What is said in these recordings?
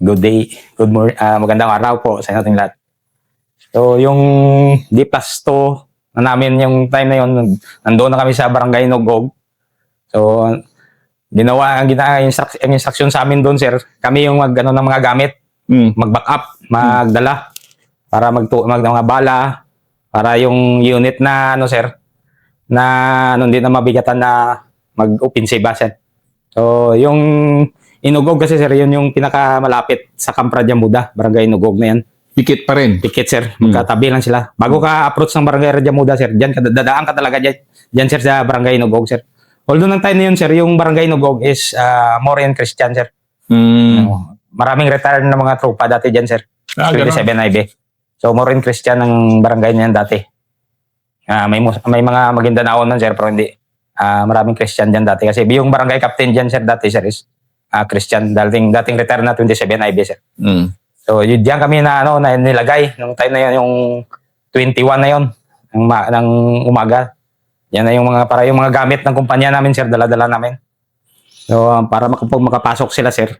good day, magandang araw po sa ating lahat. So, yung D+2 na namin yung time na yun, nandoon na kami sa Barangay Nogog. So, ang instruction sa amin doon, sir, kami yung ng mga gamit, mag-back up, magdala, para mga bala, para yung unit na, sir, na hindi na mabigatan na mag-offensive, sir. So, yung Inugog kasi, sir, yun yung pinakamalapit sa Camp Radyamuda, Barangay Inugog na yan. Pikit pa rin. Pikit, sir. Magkatabi lang sila. Bago ka approach ng Barangay Radyamuda, sir, dadaan ka talaga dyan. Dyan, sir, sa Barangay Inugog, sir. Although ng time na yun, sir, yung Barangay Inugog is more in Christian, sir. Maraming retired na mga tropa dati dyan, sir. 27 IB. So, more in Christian ang barangay na yan dati. May mga Maguindanaon man, sir, pero hindi. Maraming Christian dyan dati. Kasi yung barangay captain dyan, sir, dati, sir, is Christian. Dating retired na 27 IB, sir. So, yun dyan kami na nilagay. Nung time na yun, yung 21 na yun, ng umaga. Yan na yung mga gamit ng kumpanya namin, sir, dala-dala namin. So, para makapasok sila, sir.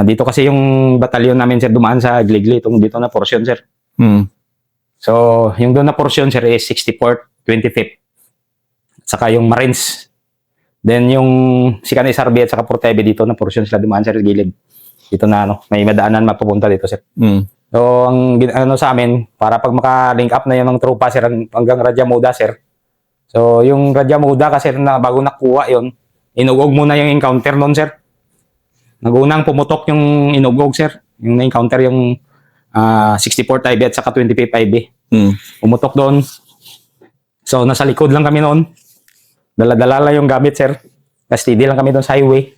Dito kasi yung batalyon namin, sir, dumaan sa Gligli, dito na portion, sir. So, yung doon na portion, sir, is 64th, 25th. Saka yung Marines. Then yung Sikan SRB at saka Portebe dito na portion sila dumaan, sir, gilid. Dito na may madaanan mapupunta dito, sir. So, ang sa amin, para pag maka-link up na yun ng tropa, sir, hanggang Radyamuda, sir. So, yung Radyamuda kasi na bago nakuha yun, Inugog muna yung encounter noon, sir. Nagunang pumutok yung Inugog, sir. Yung na-encounter yung 64th IB at saka 25th IB. Pumutok doon. So, nasa likod lang kami noon. Dala-dala lang yung gamit, sir. Steady lang kami doon sa highway.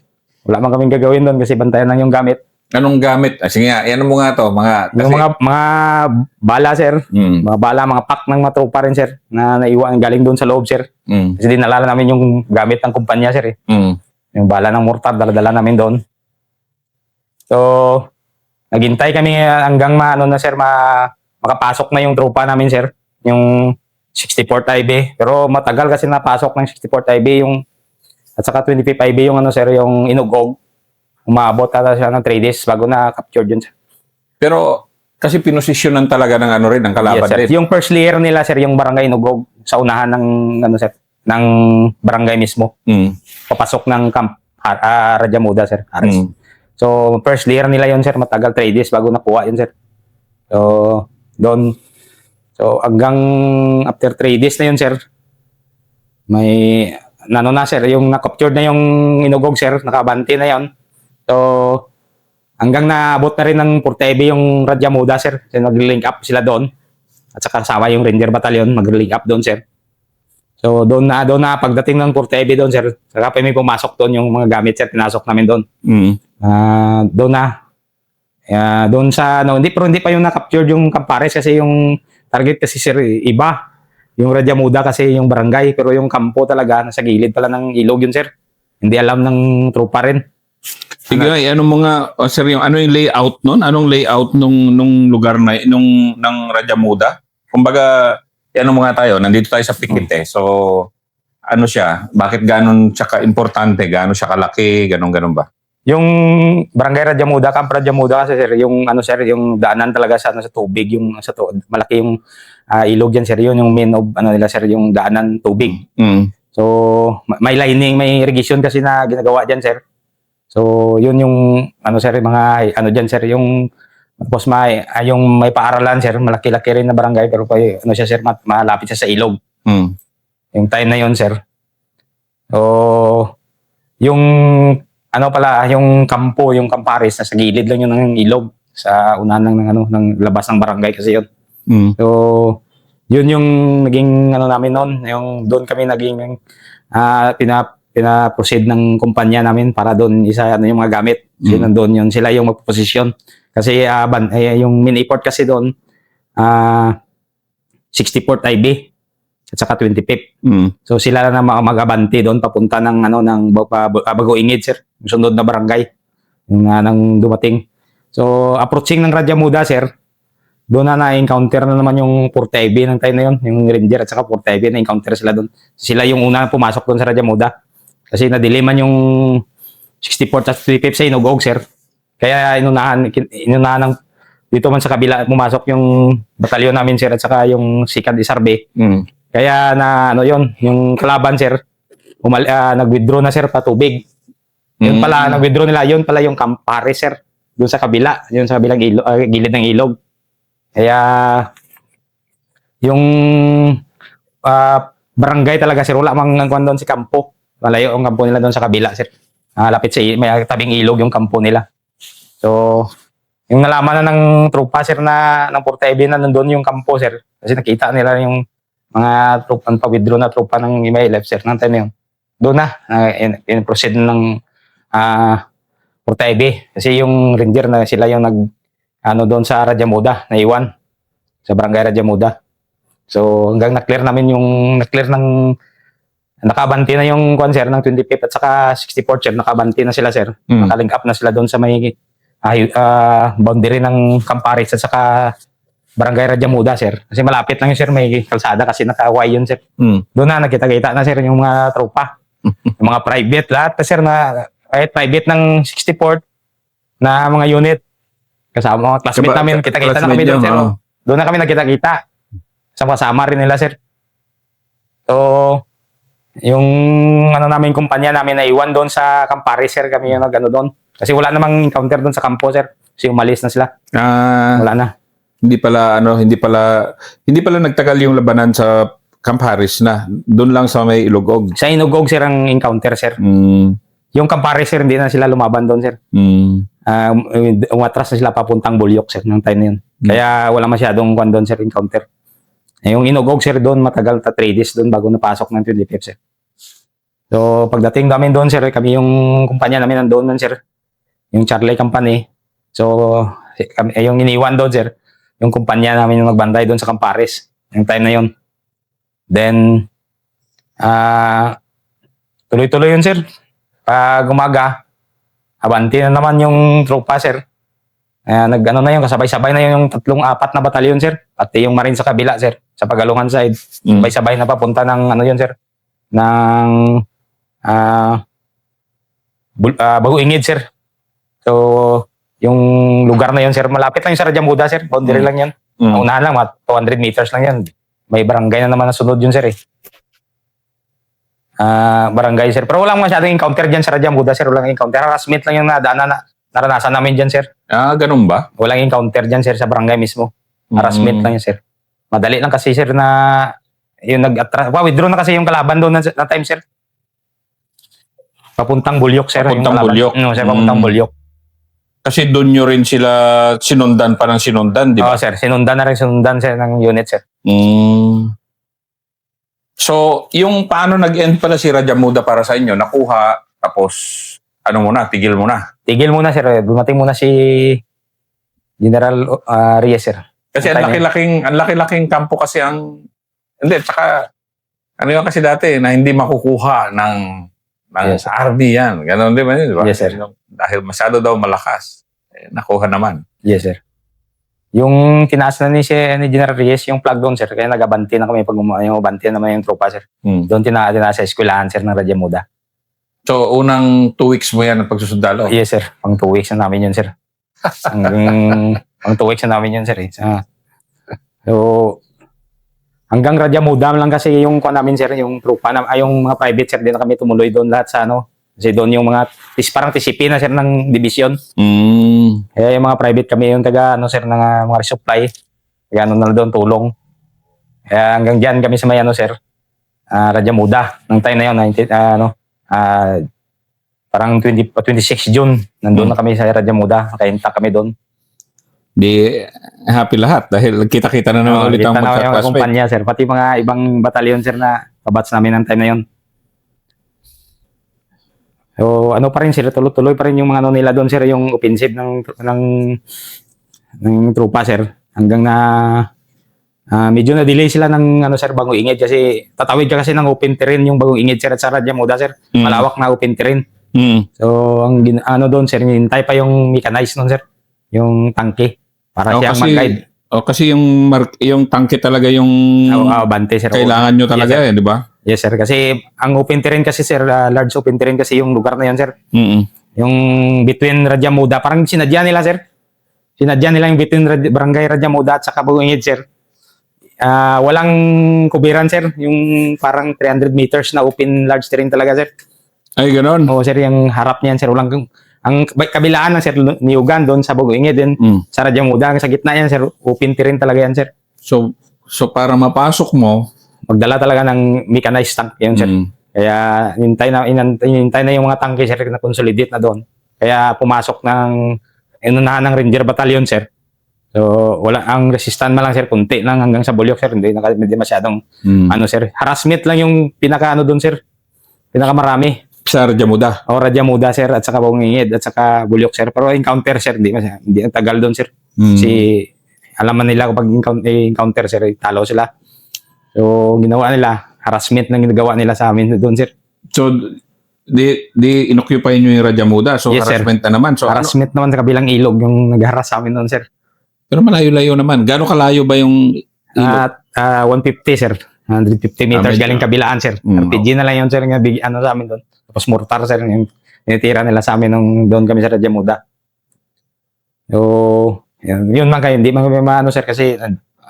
Wala man kaming gagawin doon kasi bantayan lang yung gamit. Anong gamit? Sige nga, yan mo nga to. Yung mga bala, sir. Mga bala, mga pack ng mga tropa rin, sir. Na naiwan, galing doon sa loob, sir. Kasi dinala namin yung gamit ng kumpanya, sir. Yung bala ng mortar, dala-dala namin doon. So, naghintay kami hanggang makapasok na yung tropa namin, sir. Yung 64th IB. Pero matagal kasi napasok ng 64th IB at saka 25th IB yung sir, yung Inugog. Umabot ata siya ng 3 days bago na capture yun, sir. Pero kasi pinosisyonan talaga ng ng kalaban, yes, din. Yung first layer nila, sir, yung Barangay Inugog sa unahan ng sir, ng barangay mismo. Papasok ng Camp Radyamuda, sir. So, first layer nila yun, sir. Matagal 3 days bago nakuha yun, sir. So, doon. So, hanggang after 3 days na yun, sir, may, sir, yung na-captured na yung Inugog, sir, nakabanti na yun. So, hanggang naabot na rin ng Portebe yung Radyamuda, sir. So, nag-link up sila doon. At saka kasama yung Ranger Battalion, mag-link up doon, sir. So, doon na pagdating ng Portebe doon, sir, saka pa may pumasok doon yung mga gamit, sir, pinasok namin doon. Doon na. Doon sa, hindi pa yung na-captured yung Campares kasi yung target kasi, sir, iba. Yung Radyamuda kasi yung barangay, pero yung kampo talaga, nasa gilid pala ng ilog yun, sir. Hindi alam ng tropa rin. Sige, sir, ano yung layout nun? Anong layout nung lugar na, ng Radyamuda? Kumbaga, tayo, nandito tayo sa Pikit So, ano siya? Bakit ganon siya ka-importante? Ganon siya kalaki? Ganon ba? Yung Barangay Radyamuda, Camp Radyamuda kasi, sir, yung yung daanan talaga sa tubig, yung malaki yung ilog yan, sir. Yun yung main of nila, sir, yung daanan tubig. So, may lining, may irrigation kasi na ginagawa diyan, sir. So, yun yung sir, mga diyan, sir, yung tapos yung may paaralan, sir, malaki-laki rin na barangay pero siya, sir, malapit siya sa ilog. Yung time na yun, sir. So, yung yung kampo, yung Campares, nasa gilid lang yun ng ilog sa unahan ng labas ng barangay kasi yun. So, yun yung naging namin noon, yung doon kami naging pina-proceed ng kumpanya namin para doon yung mga gamit. Kasi nandoon yun, sila yung magposisyon. Kasi yung mini-port kasi doon 64th IB at saka 25th. So sila na mag-abanti doon papunta ng Bagoingid, sir. Yung sunod na barangay yung nang dumating. So approaching ng Radyamuda, sir, doon na-encounter na naman yung Portebe ng time na yun, yung Ranger at saka Portebe, na-encounter sila doon. Sila yung una pumasok doon sa Radyamuda. Kasi nadiliman yung 64th at 25th sa Inugog, sir. Kaya inunahan ng dito man sa kabila pumasok yung batalyon namin sir at saka yung Sikad Isarbe. Kaya na ano yon, yung kalaban sir, nag-withdraw na sir patubig. Yun pala nag-withdraw nila, yun pala yung Campares sir. Doon sa kabila, yun sa kabilang gilid ng ilog. Kaya yung barangay talaga sir, wala mang nangkuhan doon si kampo. Malayo ang kampo nila doon sa kabila sir. Lapit sa may tabing ilog yung kampo nila. So, yung nalaman na ng tropa sir na ng Portaebe na nandun yung kampo sir. Kasi nakita nila yung mga tropa, pag-withdraw na tropa ng MILF sir. Nang time na yun. Doon na, in-proceed ng Portaebe. Kasi yung ranger na sila yung doon sa Radyamuda, naiwan. Sa barangay Radyamuda. So, hanggang na-clear ng nakabanti na yung sir ng 25th at saka 64th sir, nakabanti na sila sir. Nakalink up na sila doon sa may boundary ng Campares at saka barangay Radyamuda sir. Kasi malapit lang yun sir, may kalsada kasi nakaway yun sir. Doon na nakita-kita na sir yung mga tropa. Yung mga private lahat sir na kahit private ng 64th na mga unit. Kasama mga classmate namin, kita-kita na kami doon sir. Doon na kami nakita-kita. Sama-sama rin nila sir. So, yung namin kumpanya namin na iwan doon sa Campares sir, kami yung doon. Kasi wala namang encounter doon sa kampo sir. Kasi umalis na sila. Wala na. Hindi pala nagtagal yung labanan sa Campares na. Doon lang sa may Ilogog. Sa Inugog sir ang encounter sir. Yung Campares sir, hindi na sila lumaban doon sir. Umatras na sila papuntang Bulyok sir ng time na yun. Kaya wala masyadong doon sir encounter. Yung Inugog sir doon, matagal 3 days doon bago napasok ng 25 sir. So pagdating namin doon sir, kami yung kumpanya namin nandoon sir. Yung Charlie Company. So yung iniwan doon sir, yung kumpanya namin yung nagbantay doon sa Campares. Yung time na yun. Then, tuloy-tuloy yun sir. Pag umaga, abanti na naman yung tropa sir. Nag-ano na yun, kasabay-sabay na yung 3-4 na batalyon sir. Pati yung Marine sa kabila sir, sa Pagalungan side. Sabay-sabay na papunta ng ano yun sir, ng Baguingid sir. So, yung lugar na yun sir, malapit lang yung sa Radyamuda sir, boundary lang yan. Unahan lang, 200 meters lang yan. May barangay na naman na sunod yun sir eh. Barangay sir. Pero walang masyadong encounter dyan sa Radyamuda sir, walang encounter. Harassment lang yung naranasan namin dyan sir. Ganun ba? Walang encounter dyan sir sa barangay mismo. Harassment lang yun sir. Madali lang kasi sir na yung withdraw na kasi yung kalaban doon na time sir. Papuntang Bulyok sir. Papuntang Bulyok. No, sir, papuntang Bulyok. Kasi doon nyo rin sila sinundan di ba? Oo sir, sinundan sir ng unit sir. So, yung paano nag-end pala si Radyamuda para sa inyo, nakuha, tapos tigil muna. Tigil muna sir, dumating muna si General Reyes sir. Kasi ang laki-laking kampo kasi tsaka, yun kasi dati, na hindi makukuha ng Yes. RD yan. Ganon di ba? Yes sir. Dahil masyado daw malakas. Nakuha naman. Yes sir. Yung tinaas na ni General Reyes, yung flag doon sir, kaya nagabanti na kami pag yung banti naman yung tropa sir. Doon tinasa sa eskwelahan sir ng Radyamuda. So, unang 2 weeks mo yan ang pagsusundalo? Yes sir, pang 2 weeks na namin yun sir. Pang 2 weeks na namin yun sir. So, hanggang Radyamuda lang kasi yung namin sir, yung tropa yung mga private sir, din na kami tumuloy doon lahat sa kasi doon yung mga parang TCP na sir ng division. Kaya yung mga private kami yung taga sir ng mga resupply. Kaya na doon tulong. Kaya hanggang diyan kami sa may sir, Radyamuda ng time na yun, parang 26 June nandun na kami sa Radyamuda, nakainta kami doon. Di happy lahat dahil kita-kita na naman ulit ang mga kumpanya sir, pati mga ibang batalyon sir na kabats namin ng time na yun. So pa rin sir, tuloy pa rin yung mga nila doon sir, yung offensive ng tropa sir, hanggang na medyo na-delay sila ng sir, Baguingid kasi tatawid ka kasi ng open terrain yung Baguingid sir at sa Radyamuda sir, malawak na open terrain. So ang doon sir, hintay pa yung mechanized noon sir, yung tangke. Para siyang mag-guide. Kasi yung tangke talaga yung bante, sir. Kailangan nyo talaga yes, di ba? Yes, sir. Kasi ang open terrain kasi, sir, large open terrain kasi yung lugar na yan, sir. Yung between Radya Muda, parang sinadya nila, sir. Sinadya nila yung between Barangay Radya Muda at saka Bungingid, sir. Walang kubiran, sir. Yung parang 300 meters na open large terrain talaga, sir. Ay, ganon. Oo, sir, yung harap niyan, sir. Walang, ang kabilaan ng sir, Niugan doon sa Bungingid din. Sa Radya Muda, sa gitna yan, sir. Open terrain talaga yan, sir. So para mapasok mo, Magdala talaga ng mechanized tank yun, sir. Kaya hinintay na yung mga tangke, sir, na consolidate na doon. Kaya pumasok ng inunahan ng Ranger Battalion, sir. So, wala ang resistan man lang, sir, kunti lang hanggang sa Bulyok, sir. Hindi masyadong sir. Harassment lang yung pinaka doon, sir. Pinakamarami. sa Radya Muda. O Radya Muda, sir, at saka Bungingid, at saka Bulyok, sir. Pero encounter, sir, hindi ang tagal doon, sir. Kasi alaman nila kapag encounter, sir, talo sila. So, ginawa nila, harassment lang ginagawa nila sa amin doon, sir. So, di inoccupy nyo yung Radya Muda. So, Yes, sir. harassment na naman. So, Harassment naman sa kabilang ilog yung nag-harass sa amin doon, sir. pero malayo-layo naman. Gano'ng kalayo ba yung ilog? At 150, sir. 150 meters medyo. galing kabilaan, sir. RPG na lang yun, sir, nga sa amin doon. Tapos mortar, sir, yung tinitira nila sa amin nung doon kami sa Radya Muda. So, yun man kayo. Hindi man kami sir, kasi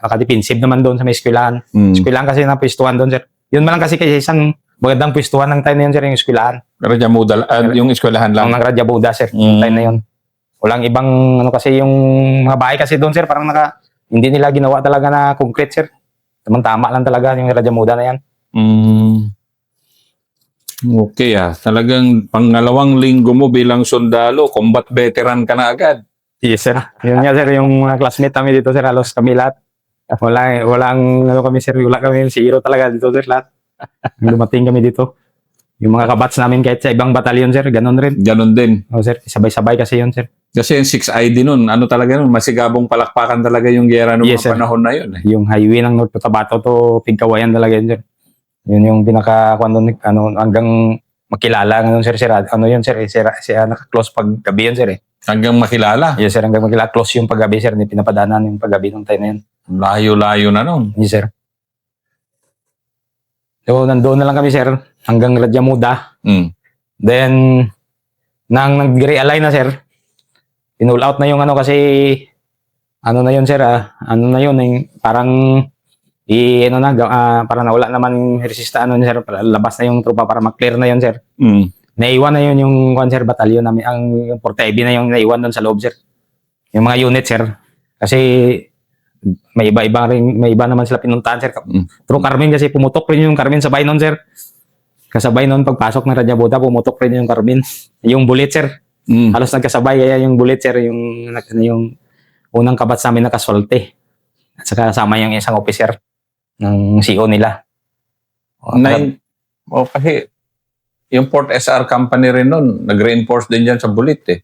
nakadepensive naman doon sa may eskwelahan. Eskwelahan kasi na pwestuhan doon, sir. Yun man lang kasi isang magandang pwestuhan ng time na yun, sir, yung eskwelahan. Radya Muda, yung eskwelahan lang. Ang Radya Muda, sir, yung time na yun. Walang ibang, kasi yung mga bahay kasi doon, sir, parang hindi nila ginawa talaga na concrete, sir. Tama lang talaga yung Radya Muda na yan. Okay talagang pangalawang linggo mo bilang sundalo, combat veteran ka na agad. Yes, sir. Yun nga, sir, yung mga classmate kami dito, sir, halos kami lahat. Walang kami, sir, wala kami, zero talaga dito, sir, lahat. Dumating kami dito. Yung mga kabats namin kahit sa ibang batalyon, sir, ganun rin. Ganon din. O, sir, sabay-sabay kasi yun, sir. Kasi yung 6ID nun, ano talaga nun, masigabong palakpakan talaga yung gera noong Yes, mga sir. panahon na yun. Yung highway ng North Cotabato to Pigkawayan talaga yun, sir. Yun yung hanggang makilala ngayon, sir, ano yun, sir, naka-close pag gabi yun, sir, eh. Hanggang makilala. Yes, sir, hanggang makilala, close yung paggabi, sir, hindi pinapadanan yung paggabi nung time na yun. Layo-layo na nun. Yes, sir. So, nandoon na lang kami, sir, hanggang Radya Muda. Then, nang nag-realign na, sir, pinull out na yung kasi, na yun, sir, na yun, parang, para nawala naman yung resista, sir, labas na yung tropa para mag-clear na yun, sir. Naiwan na yun yung sir, batalyon namin, yung 40 na yung naiwan doon sa loob, sir. Yung mga unit, sir. Kasi, may iba naman sila pinuntahan, sir. Pero Carmen kasi pumutok rin yung Carmen sabay nun, sir. Kasabay nun, pagpasok ng Radya Muda, pumutok rin yung Carmen. Yung bullet, sir. Halos nagkasabay, kaya yung bullet, sir, yung unang kabats namin nakaswalte. At saka kasama yung isang officer ng CO nila. Kasi yung Port SR company rin nun, nag-reinforce din dyan sa bullet, eh.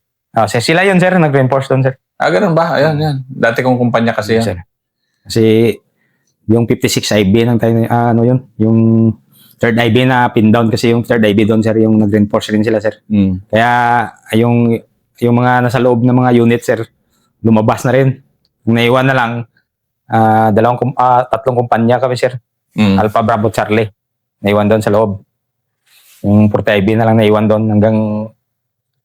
Sila yun, sir, nag-reinforce doon, sir. Ganun ba? Ayan. Dati kong kumpanya kasi yan. Sir. Kasi yung 56 IB ng tayo, yun, yung third IB na pin down kasi yung third IB doon, sir, yung nag-reinforce rin sila, sir. Kaya yung mga nasa loob ng mga unit, sir, lumabas na rin. Yung naiwan na lang, tatlong kumpanya kami, sir. Alpha, Bravo, Charlie. Naiwan doon sa loob. Yung 40 IB na lang naiwan doon hanggang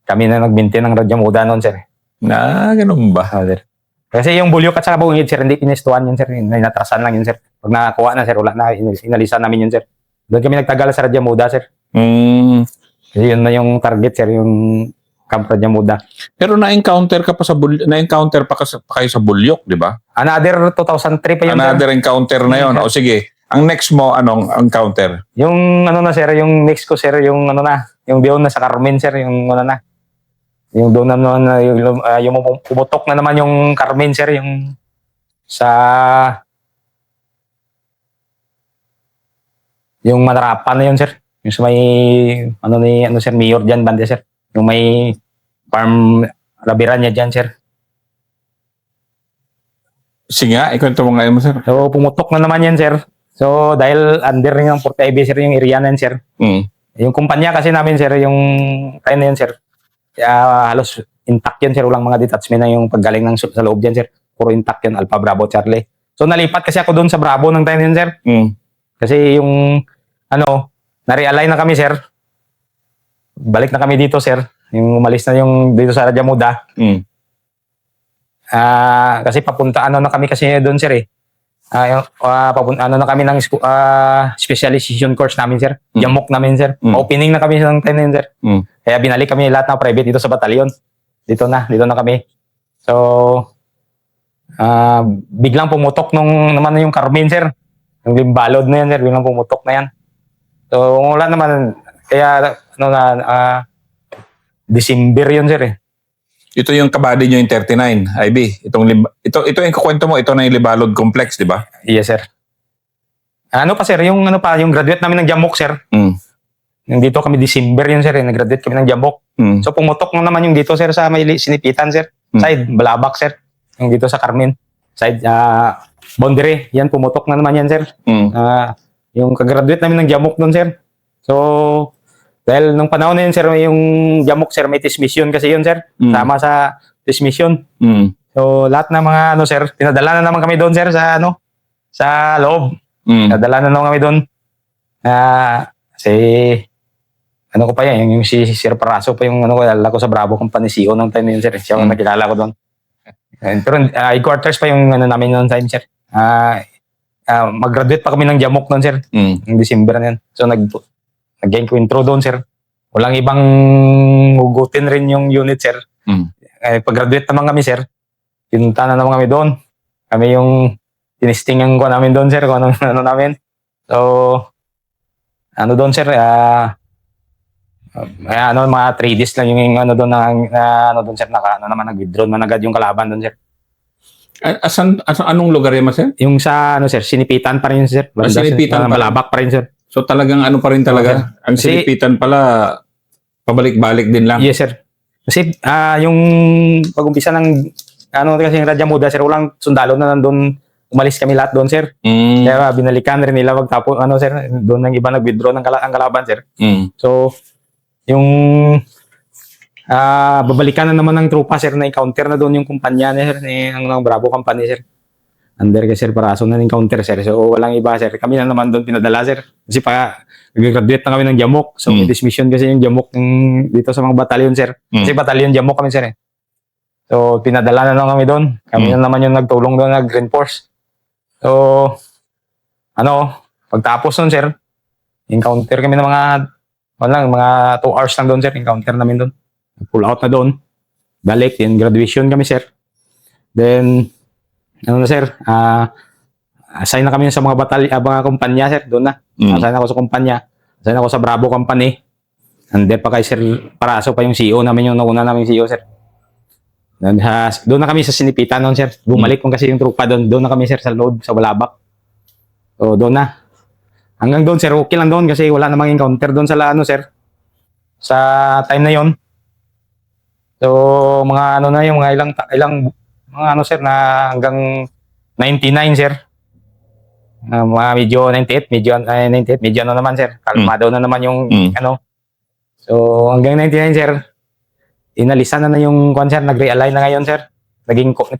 kami na nag-maintain ng Radya Muda noon, sir. Ganun ba? Sir. Kasi yung Bulyok at saka Bungingid, sir, hindi pinestuhan yun, sir. Natrasan lang yun, sir. Pag nakakuha na, sir, wala na. Inalisan namin yun, sir. Doon kami nagtagal sa Radya Muda, sir. Kasi yun na yung target, sir, yung Camp Radya Muda. Pero na-encounter ka pa kayo sa Bulyok, di ba? Another 2003 pa yun, Another sir. encounter na yun. O sige, ang next mo, anong encounter? Yung sir, yung next ko, sir, yung yung doon na sa Carmen, sir, yung yung doon na yung pumutok na naman yung Carmen, sir, yung yung Manarapan na yun, sir. Yung sa may sir, Mayor dyan, banda, sir. Yung may farm labiran niya dyan, sir. Sige nga, ikwento mo ngayon mo, sir. So, pumutok na naman yan, sir. So, dahil under rin ng 40 IB, sir, yung area na yan, sir. Yung kumpanya kasi namin, sir, yung time na yun, sir. Kaya halos intact yun, sir. Walang mga detachment na yung paggaling sa loob dyan, sir. Puro intact yun, Alpha, Bravo, Charlie. So, nalipat kasi ako doon sa Bravo ng time na yun, sir. Kasi yung, na-realign na kami, sir. Balik na kami dito, sir. Yung umalis na yung dito sa Radya Muda. Kasi papunta, ano na kami kasi doon, sir, eh. Papunta, ano na kami ng specialization course namin, sir. Jamok namin, sir. Opening na kami ng time na yun, sir. Kaya binalik kami lahat na private dito sa batalyon. Dito na kami. So, biglang pumutok nung naman yung Carmen, sir. Yung limbalod na yan, sir. Biglang pumutok na yan. So, wala naman. Kaya, December yun, sir, eh. Ito yung kabady nyo yung 39, IB. Ito yung kukwento mo, ito na yung Libalod Complex, di ba? Yes, sir. Ano pa, sir? Yung graduate namin ng Jamok, sir. Nandito kami December yun, sir. Nag-graduate kami ng Jamok. So, pumutok na naman yung dito, sir, sa may Sinipitan, sir. Side, Balabak, sir. Yung dito sa Carmen. Side, boundary. Yan, pumutok na naman yan, sir. Yung kagraduate namin ng Jamok doon, sir. So, dahil nung panahon na yun, sir, yung Jamok, sir, may dismission kasi yun, sir. Sama sa dismission. So, lahat ng mga, sir, pinadala na naman kami doon, sir, sa loob. Pinadala na naman kami doon. Kasi, ano ko pa yan, yung si Sir Paraso pa yung, alala ko sa Bravo Company CEO nung time na yun, sir. Siya ang nakilala ko doon. Pero, headquarters pa yung, namin noong time, sir. Mag-graduate pa kami ng Jamok noon, sir. Yung December na yan. So, nag-gain ko intro doon, sir. Walang ibang hugutin rin yung unit, sir. Pag-graduate naman kami, sir. Pinunta na naman kami doon. Kami yung tinistingan ko namin doon, sir. Kung ano namin. So, ano doon, sir, mga 3 days lang yung doon, sir, nag-withdraw man agad yung kalaban doon, sir. Anong lugar yan, sir? Yung sa, sir, Sinipitan pa rin, sir. Sinipitan pa rin. Balabak pa rin, sir. So talagang ano pa rin talaga? Ang Sinipitan pala, pabalik-balik din lang. Yes, sir. Kasi yung pag-umpisa ng, kasi yung Radya Muda, sir, walang sundalo na nandun. Umalis kami lahat doon, sir. Kaya binalikan rin nila magtapos, sir, doon ng iba nag-withdraw ng kalaban, sir. So, yung babalikan na naman ng trupa, sir, na encounter na doon yung kumpanya na, sir, ng Bravo Company, sir. Under kay Sir Paraso na encounter, sir. So, walang iba, sir. Kami na naman doon pinadala, sir. Kasi nag-graduate na kami ng Jamok. So, may dismission kasi yung Jamok dito sa mga batalyon, sir. Kasi batalyon Jamok kami, sir, eh. So, pinadala na lang kami doon. Kami na naman yung nagtulong doon, nag-reinforce. So, pagtapos nun, sir, encounter kami ng mga 2 hours lang doon, sir. Encounter namin doon. Pull out na doon. Balik, then graduation kami, sir. Then, sir, assign na kami sa mga kumpanya, sir. Doon na. Assign ako sa kumpanya. Assign ako sa Bravo Company. And then pa kay Sir Paraso pa yung CEO namin, yung nauna namin CEO, sir. Doon na kami sa Sinipitan noon, sir. Bumalik kung kasi yung trupa doon. Doon na kami, sir, sa load, sa Balabak. So, doon na. Hanggang doon, sir, okay lang doon kasi wala namang encounter doon sa sir. Sa time na yon. So, mga yung mga ilang mga sir, na hanggang 99, sir. Mga medyo 98, medyo naman, sir. Kalmado na naman yung So, hanggang 99, sir. Inalisan na yung sir, nag-realign na ngayon, sir.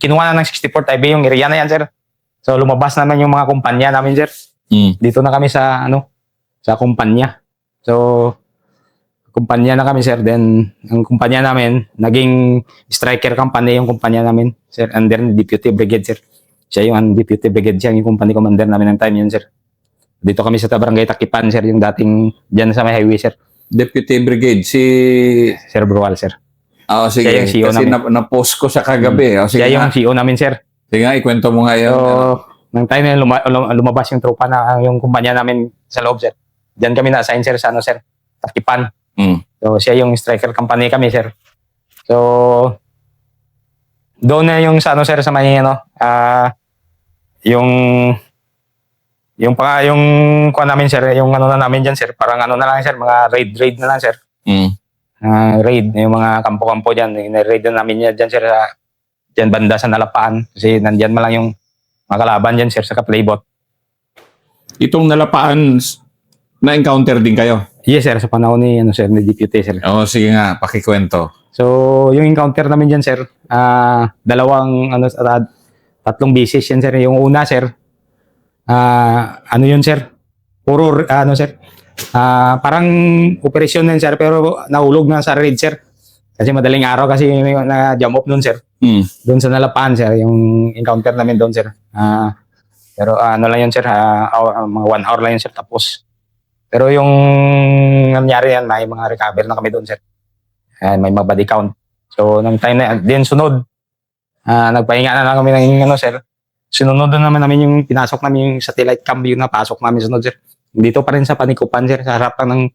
Kinuha na ng 64th IB yung area na yan, sir. So, lumabas naman yung mga kumpanya namin, sir. Dito na kami sa kumpanya. So, kumpanya na kami, sir. Then, ang kumpanya namin, naging striker company yung kumpanya namin, sir. Under Deputy Brigade, sir. Siya yung Deputy Brigade, siya yung company commander namin ng time yun, sir. Dito kami sa Barangay Takipan, sir. Yung dating dyan sa may highway, sir. Deputy Brigade, si Sir Brual, sir. Sige. Siya yung CEO kasi namin. na-post ko sa kagabi. Siya yung CEO namin, sir. Sige nga, ikwento mo nga yun. So, nang time na lumabas yung tropa na yung kumpanya namin sa loob, sir. Diyan kami na-assign, sir, sa sir. Takipan. So, siya yung striker company kami, sir. So, doon na yung sa sir, sa may, yung kuha namin, sir, yung na namin dyan, sir, parang na lang, sir, mga raid na lang, sir. Raid, yung mga kampo-kampo dyan, raid na namin dyan, sir, dyan banda sa Nalapaan, kasi nandyan man lang yung mga kalaban dyan, sir, sa Playbot. Itong Nalapaan, na-encounter din kayo? Yes, sir, sa panahon ni, sir, ni Deputy, sir. Sige nga, pakikwento. So, yung encounter namin dyan, sir, tatlong beses yan, sir. Yung una, sir, yun, sir? Puro, sir? Parang operasyon na yun, sir, pero nahulog na sa raid, sir. Kasi madaling araw kasi yung na-jam off nun, sir. Doon sa Nalapan, sir, yung encounter namin doon, sir. Pero ano lang yun, sir, mga 1 hour lang yun, sir, tapos. Pero yung nangyari yan, may mga recover na kami doon, sir. May mga body count. So, nang time na, din sunod, nagpahinga na lang kami ng ano, sir. Sinunod na naman namin yung pinasok namin yung satellite cam, yung napasok namin sunod, sir. Dito pa rin sa Panikupan, sir, sa harap ng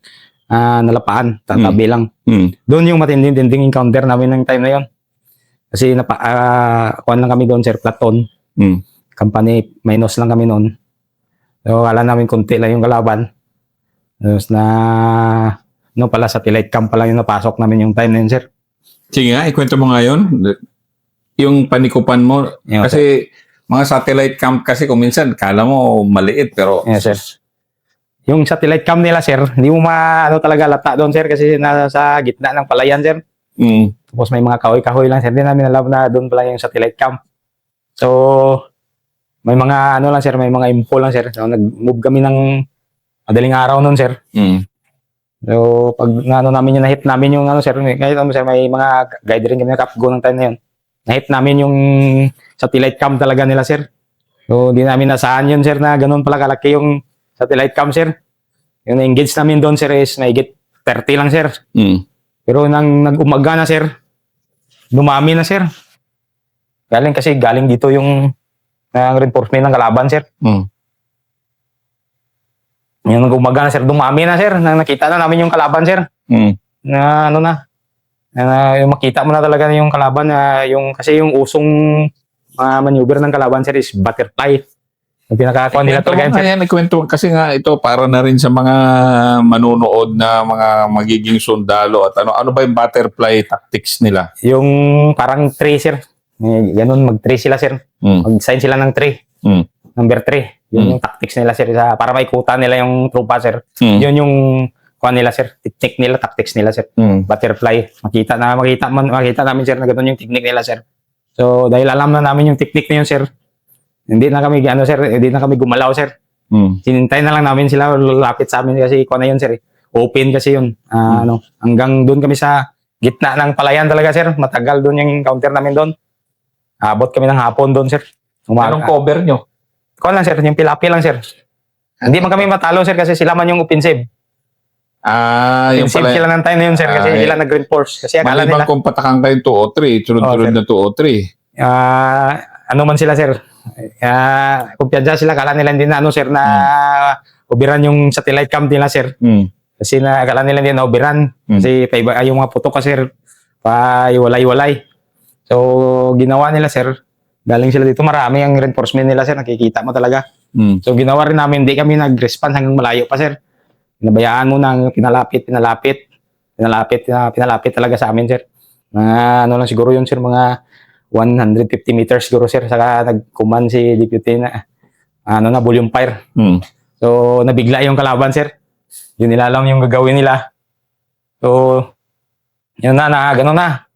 Nalapaan, tatabi lang. Doon yung matinding encounter namin ng time na yon. Kasi kuhan lang kami doon, sir, Platon. Company, minus lang kami noon. So, kala namin konti lang yung kalaban. Tapos pala, satellite cam pa lang yung napasok namin yung time na yun, sir. Sige nga, ikwento mo nga yun. Yung Panikupan mo. Yun, kasi mga satellite cam kasi kung minsan, kala mo maliit, pero... Yes, sir. Yung satellite cam nila, sir, hindi mo talaga lata doon, sir, kasi nasa gitna ng palayan, sir. Tapos may mga kahoy-kahoy lang, sir. Hindi namin alam na doon pala yung satellite cam. So, may mga lang, sir, may mga info lang, sir. So, nag-move kami ng madaling araw noon, sir. So, pag namin yung na-hit namin yung sir, kahit sir, may mga guide rin kami na kapgo ng time na yun. Na-hit namin yung satellite cam talaga nila, sir. So, hindi namin nasaan yun, sir, na ganun pala kalaki yung satellite cam, sir. Yung na-engage namin doon, sir, is mahigit 30 lang, sir. Pero nang nag-umaga na, sir, dumami na, sir. Galing dito yung reinforcement ng kalaban, sir. Yung nag-umaga na, sir, dumami na, sir. Nakita na namin yung kalaban, sir. Na yung makita mo na talaga yung kalaban, kasi yung usong maneuver ng kalaban, sir, is butterfly. Yung pinakakuha nila talaga yun, sir. Ayan, ikwento kasi nga ito para na rin sa mga manunood na mga magiging sundalo at ano ba yung butterfly tactics nila? Yung parang tree, sir. Ganun, mag-tree sila, sir. Mag-sign sila ng tree. Number 3. Yun yung tactics nila, sir. Para maikutan nila yung trupa, sir. Yun yung kuha nila, sir. Technique nila, tactics nila, sir. Butterfly. Makita namin, sir, na ganun yung technique nila, sir. So, dahil alam na namin yung technique na yun, sir, hindi na kami gumalaw, sir. Sinintay na lang namin sila lapit sa amin kasi kuha na yun, sir. Open kasi yun. Hanggang doon kami sa gitna ng palayan talaga, sir. Matagal doon yung encounter namin doon. Abot kami ng hapon doon, sir. Anong cover nyo? Kuha lang, sir. Yung pilapi lang, sir. Hindi man kami matalo, sir, kasi sila man yung offensive. Yung Offensive sila ng time na yun, sir, kasi sila nag-reinforce. Kasi akala nila, malibang kung patakang kayo 2 o 3, sunod-sunod na 2 o 3. ano man sila, sir. Kumpiyansa sila, akala nila hindi na, sir, na ubiran yung satellite cam nila, sir. Kasi akala nila hindi na ubiran. Kasi yung mga putok, sir, pa-iwalay-walay. So, ginawa nila, sir. Galing sila dito, marami ang reinforcement nila, sir. Nakikita mo talaga. So, ginawa rin namin, hindi kami nag-response hanggang malayo pa, sir. Pinabayaan mo nang pinalapit talaga sa amin, sir. Lang siguro yun, sir, mga 150 meters siguro, sir. Saka nag-command si deputy na, volume fire. So, nabigla yung kalaban, sir. Yun nila alam yung gagawin nila. So, yun gano'n na.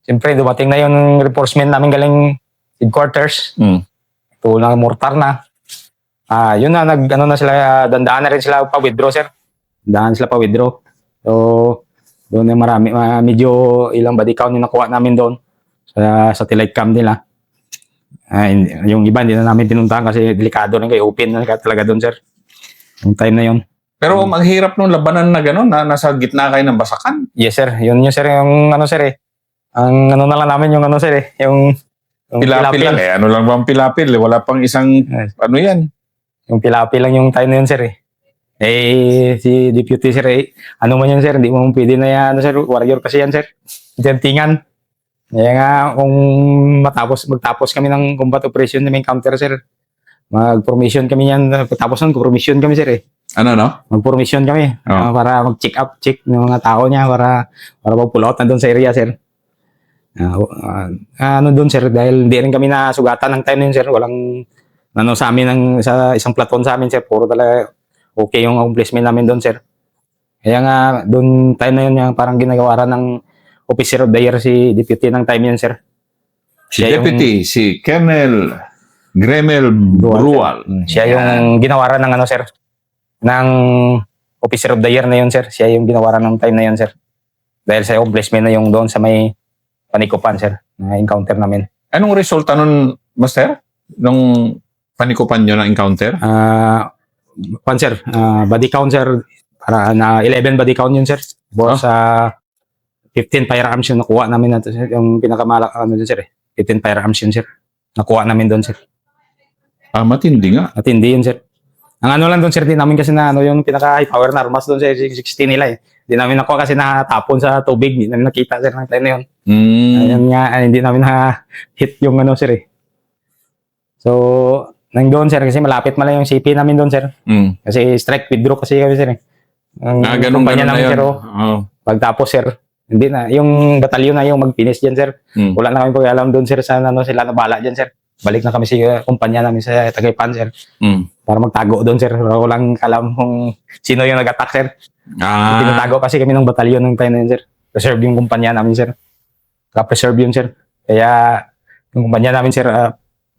Siyempre, dumating na yung reinforcement namin galing headquarters. Ito na, mortar na. Yun na, na sila, dandaan na rin sila pa-withdraw, sir. Dandaan sila pa-withdraw. So, doon na marami, medyo ilang body count yung nakuha namin doon sa satellite cam nila. Yung iba, hindi na namin pinuntahan kasi delikado rin kayo. Open na talaga doon, sir. Yung time na yun. Pero maghirap nung labanan na gano'n, na nasa gitna kayo ng basakan. Yes, sir. Yun, sir, yung sir, eh. Ang na lang namin yung sir, eh. Yung pilapil lang, eh. Ano lang bang pilapil? Wala pang isang, ano yan? Yung pilapil lang yung time na yun, sir, eh. Si deputy, sir, eh. Ano man yun, sir, hindi mo pwede na yan, sir. Warrior kasi yan, sir. Tintingan. Kaya nga, kung magtapos kami ng combat operation na may counter, sir, mag-formation kami yan. Pagtapos nun, formation kami, sir, eh. Ano, no? Mag-formation kami. Para mag-check ng mga tao niya, para mag-pull out na doon sa area, sir. Doon, sir, dahil hindi rin kami nasugatan ng time na yun, sir. Walang, sa amin, sa isang platon sa amin, sir. Puro talaga okay yung accomplishment namin doon, sir. Kaya nga, doon time na yun, parang ginagawa ng Officer of the Year si deputy ng time yun, sir. Si deputy, si Colonel Gremel Brual. Siya yung ginawaran ng sir, ng Officer of the Year na yun, sir. Siya yung ginawaran ng time na yun, sir. Dahil sa accomplishment na yung doon sa may panikupan, sir, na encounter namin. Anong resulta nun, Master? Nung panikupan nyo na encounter? Sir, body count, sir, para na 11 body count yun, sir. Boss, 15 firearms yung nakuha namin na, sir, yung pinakamalak, dun, sir, 15 firearms yun, sir. Nakuha namin doon, sir. Matindi nga. Matindi yun, sir. Ang ano lang doon, sir, di namin kasi na yung pinaka-high power na armas doon, sir, 60 nila eh. Di namin nakuha kasi natapon sa tubig. Di namin nakita, sir, ng time na yun. Ayun nga, hindi namin na-hit yung ano, sir eh. So, nang doon, sir, kasi malapit man lang yung CP namin doon, sir. Kasi strike withdraw kasi kami, sir eh. Ganun kumpanya na namin, yun. sir, pagtapos, sir, hindi na, yung batalyon na yung mag-finish dyan, sir. Wala na kami pag-alam doon, sir, sa ano, sila na bala dyan, sir. Balik na kami sa kumpanya namin sa Tagaypan, sir. Para magtago doon, sir. Walang alam kung sino yung nag-attack, sir. Tinatago kasi kami ng batalyon ng time na yun, sir. Preserve yung kumpanya namin, sir. Preserve yun, sir. Kaya yung kumpanya namin, sir,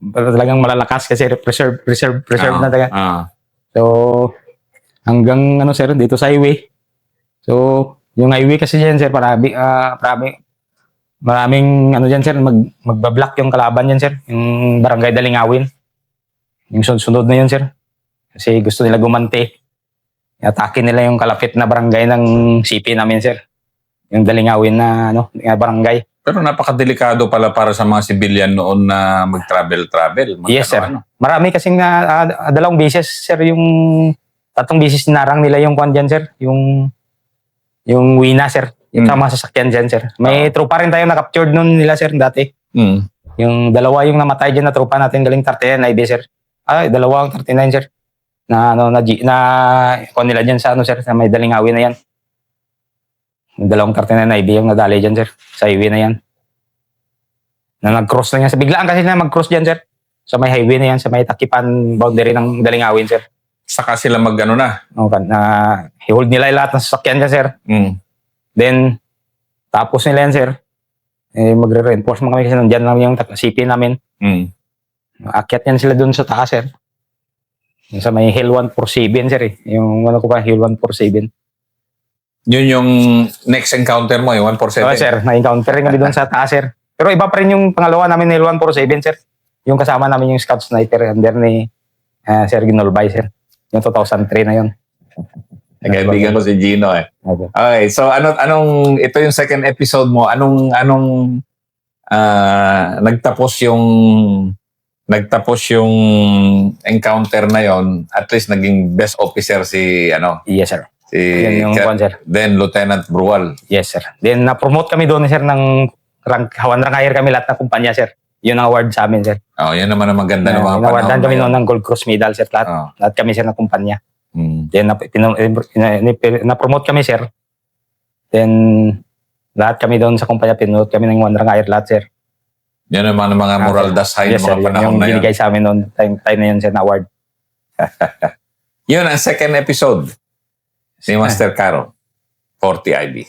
talagang malalakas kasi preserve na talaga. So, hanggang ano, sir, dito sa highway. So, yung highway kasi dyan, sir, maraming ano dyan, sir, magbablock yung kalaban dyan, sir. Yung barangay Dalingawin. Yung sunod na yun, sir. Kasi gusto nila gumanti. Atake nila yung kalapit na barangay ng CP namin, sir. Yung Dalingawin na barangay. Pero napakadelikado pala para sa mga civilian noon na mag-travel. Yes, sir. Marami kasing dalawang beses, sir, tatlong beses narang nila yung kwan dyan, sir. Yung Wina, sir. Yung sa mga sasakyan dyan, sir. May tropa rin tayo na-captured noon nila, sir, dati. Yung dalawa yung namatay dyan na tropa natin galing 39 na IB, sir. Dalawa ang 39, sir. Kung nila dyan sa sir, sa may Dalingawin na yan. Yung dalawang 39 na IB yung nadali dyan, sir. Sa highway na yan. Na nag-cross na yan. Biglaan kasi na mag-cross dyan, sir. Sa may highway na yan, sa may Takipan boundary ng Dalingawin, sir. Saka sila mag-ano na. I-hold nila yung lahat ng sasakyan dyan, sir. Then, tapos nila yan, sir. Magre-reinforce mga kami kasi nandyan lang yung CP namin. Akyat yan sila dun sa taas, sir. Yung sa may Hill 147, sir eh. Yung Hill 147. Yun yung next encounter mo, yung 147? Oo, sir. Na-encounter rin kami dun sa taas, sir. Pero iba pa rin yung pangalawa namin Hill 147, sir. Yung kasama namin yung scout sniper under ni Sir Ginolbay, sir. Yung 2003 na yun. Kaibigan ko si Gino eh. Okay, so ito yung second episode mo. Anong nagtapos yung encounter na yon, at least naging best officer si Yes, sir. si Yan yung kwan, sir. then Lieutenant Brual. Yes, sir. Then na-promote kami doon, sir, ng Hawan Rangayer kami lahat ng kumpanya, sir. Yun ang award sa amin, sir. Yan naman ang maganda ng mga Nawardan kami na yun. noon ng Gold Cross medal, sir. Lahat kami, sir, ng kumpanya. Then na-promote kami, sir. Then lahat kami doon sa kumpanya, pinunote kami ng Hawan Rangayer lahat, sir. Yan naman ang mga moral dasay Yes, ng sir. mga panahon Yung na yun. binigay sa amin noon, time na yun, sir, na award. Yun ang second episode ni Master Caro, 40 IB.